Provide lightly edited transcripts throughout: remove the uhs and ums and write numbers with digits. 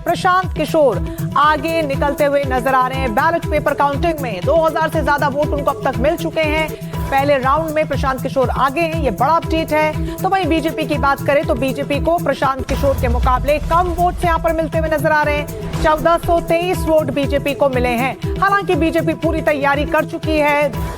प्रशांत किशोर आगे निकलते हुए नजर आ रहे हैं। बैलेट पेपर काउंटिंग में 2000 से ज्यादा वोट उनको अब तक मिल चुके हैं। पहले राउंड में प्रशांत किशोर आगे हैं, ये बड़ा अपडेट है। तो वहीं बीजेपी की बात करें तो बीजेपी को प्रशांत किशोर के मुकाबले कम वोट यहां पर मिलते हुए नजर आ रहे हैं। 1423 वोट बीजेपी को मिले हैं। हालांकि बीजेपी पूरी तैयारी कर चुकी है,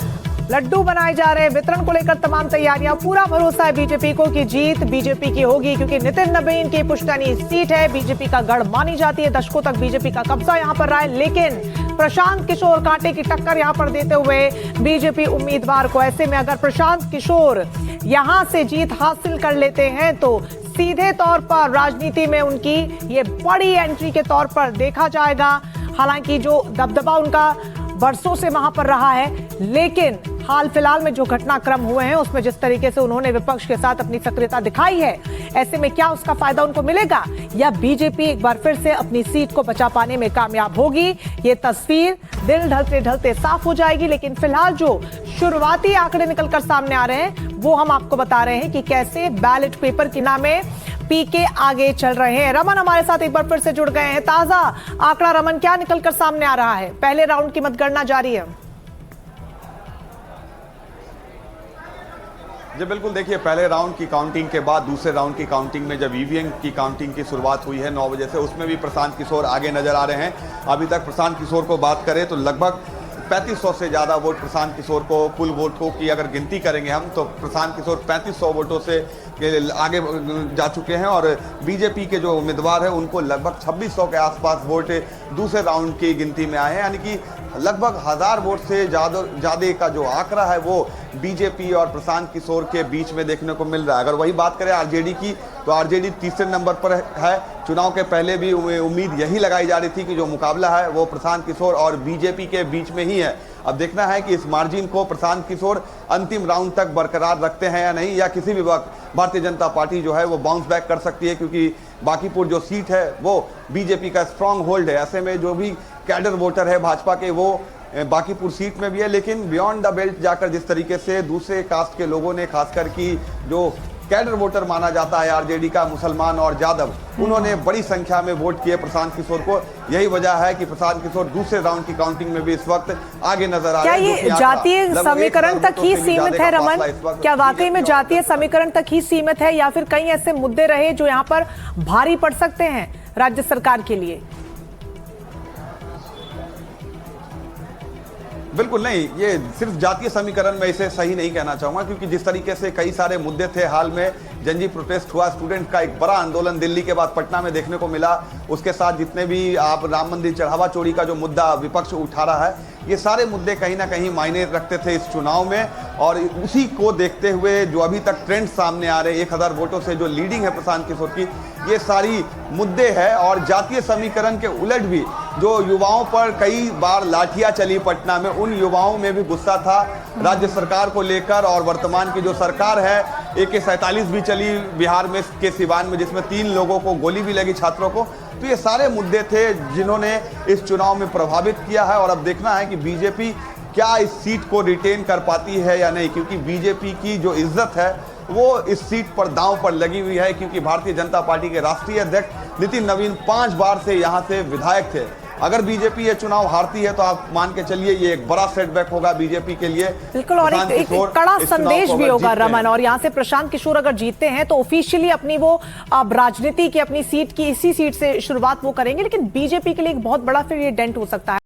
लड्डू बनाए जा रहे हैं, वितरण को लेकर तमाम तैयारियां। पूरा भरोसा है बीजेपी को कि जीत बीजेपी की होगी, क्योंकि नितिन नवीन की पुश्तैनी सीट है, बीजेपी का गढ़ मानी जाती है। दशकों तक बीजेपी का कब्जा यहां पर रहा है, लेकिन प्रशांत किशोर कांटे की टक्कर यहां पर देते हुए बीजेपी उम्मीदवार को। ऐसे में अगर प्रशांत किशोर यहां से जीत हासिल कर लेते हैं तो सीधे तौर पर राजनीति में उनकी ये बड़ी एंट्री के तौर पर देखा जाएगा। हालांकि जो दबदबा उनका बरसों से वहां पर रहा है, लेकिन हाल फिलहाल में जो घटनाक्रम हुए हैं उसमें जिस तरीके से उन्होंने विपक्ष के साथ अपनी सक्रियता दिखाई है, ऐसे में क्या उसका फायदा उनको मिलेगा या बीजेपी एक बार फिर से अपनी सीट को बचा पाने में कामयाब होगी, ये तस्वीर दिन ढलते ढलते साफ हो जाएगी। लेकिन फिलहाल जो शुरुआती आंकड़े निकलकर सामने आ रहे हैं वो हम आपको बता रहे हैं कि कैसे बैलेट पेपर की नामे पीके आगे चल रहे हैं। रमन हमारे साथ एक बार फिर से जुड़ गए हैं। ताजा आंकड़ा रमन, क्या निकलकर सामने आ रहा है? पहले राउंड की मतगणना जारी है। जी बिल्कुल, देखिए पहले राउंड की काउंटिंग के बाद दूसरे राउंड की काउंटिंग में जब ईवीएम की काउंटिंग की शुरुआत हुई है 9 बजे से, उसमें भी प्रशांत किशोर आगे नजर आ रहे हैं। अभी तक प्रशांत किशोर को बात करें तो लगभग 3500 से ज़्यादा वोट प्रशांत किशोर को, कुल वोटों की अगर गिनती करेंगे हम तो प्रशांत किशोर 3500 वोटों से आगे जा चुके हैं। और बीजेपी के जो उम्मीदवार हैं उनको लगभग 2600 के आसपास वोट दूसरे राउंड की गिनती में आए हैं, यानी कि लगभग 1000 वोट से ज़्यादा का जो आंकड़ा है वो बीजेपी और प्रशांत किशोर के बीच में देखने को मिल रहा है। अगर वही बात करें आरजेडी की तो आरजेडी तीसरे नंबर पर है। चुनाव के पहले भी उम्मीद यही लगाई जा रही थी कि जो मुकाबला है वो प्रशांत किशोर और बीजेपी के बीच में ही है। अब देखना है कि इस मार्जिन को प्रशांत किशोर अंतिम राउंड तक बरकरार रखते हैं या नहीं, या किसी भी वक्त भारतीय जनता पार्टी जो है वो बाउंस बैक कर सकती है, क्योंकि बांकीपुर जो सीट है वो बीजेपी का स्ट्रांग होल्ड है। ऐसे में जो भी कैडर वोटर है भाजपा के वो बांकीपुर सीट में भी है। लेकिन बियॉन्ड द बेल्ट जाकर जिस तरीके से दूसरे कास्ट के लोगों ने, खासकर की जो कैडर वोटर माना जाता है आरजेडी का, मुसलमान और जादव, उन्होंने बड़ी संख्या में वोट किए प्रशांत किशोर को। यही वजह है कि प्रशांत किशोर दूसरे राउंड की काउंटिंग में भी इस वक्त आगे नजर आ रहे हैं। क्या ये जातीय समीकरण तक ही सीमित है रमन? क्या वाकई में जातीय समीकरण तक ही सीमित है या फिर कई ऐसे मुद्दे रहे जो यहाँ पर भारी पड़ सकते हैं राज्य सरकार के लिए? बिल्कुल नहीं, ये सिर्फ जातीय समीकरण में इसे सही नहीं कहना चाहूंगा, क्योंकि जिस तरीके से कई सारे मुद्दे थे, हाल में जनजी प्रोटेस्ट हुआ, स्टूडेंट का एक बड़ा आंदोलन दिल्ली के बाद पटना में देखने को मिला, उसके साथ जितने भी आप राम मंदिर चढ़ावा चोरी का जो मुद्दा विपक्ष उठा रहा है, ये सारे मुद्दे कहीं ना कहीं मायने रखते थे इस चुनाव में। और उसी को देखते हुए जो अभी तक ट्रेंड सामने आ रहे हैं, 1000 वोटों से जो लीडिंग है प्रशांत किशोर की, ये सारी मुद्दे हैं। और जातीय समीकरण के उलट भी जो युवाओं पर कई बार लाठियां चली पटना में, उन युवाओं में भी गुस्सा था राज्य सरकार को लेकर। और वर्तमान की जो सरकार है, AK-47 भी चली बिहार में के सिवान में, जिसमें 3 लोगों को गोली भी लगी, छात्रों को। तो ये सारे मुद्दे थे जिन्होंने इस चुनाव में प्रभावित किया है। और अब देखना है कि बीजेपी क्या इस सीट को रिटेन कर पाती है या नहीं, क्योंकि बीजेपी की जो इज्जत है वो इस सीट पर दांव पर लगी हुई है, क्योंकि भारतीय जनता पार्टी के राष्ट्रीय अध्यक्ष नितिन नवीन 5 बार से यहाँ से विधायक थे। अगर बीजेपी ये चुनाव हारती है तो आप मान के चलिए ये एक बड़ा सेटबैक होगा बीजेपी के लिए। बिल्कुल, और एक कड़ा संदेश भी होगा रमन। और यहाँ से प्रशांत किशोर अगर जीतते हैं तो ऑफिशियली अपनी वो अब राजनीति की अपनी सीट की इसी सीट से शुरुआत वो करेंगे, लेकिन बीजेपी के लिए एक बहुत बड़ा फिर ये डेंट हो सकता है।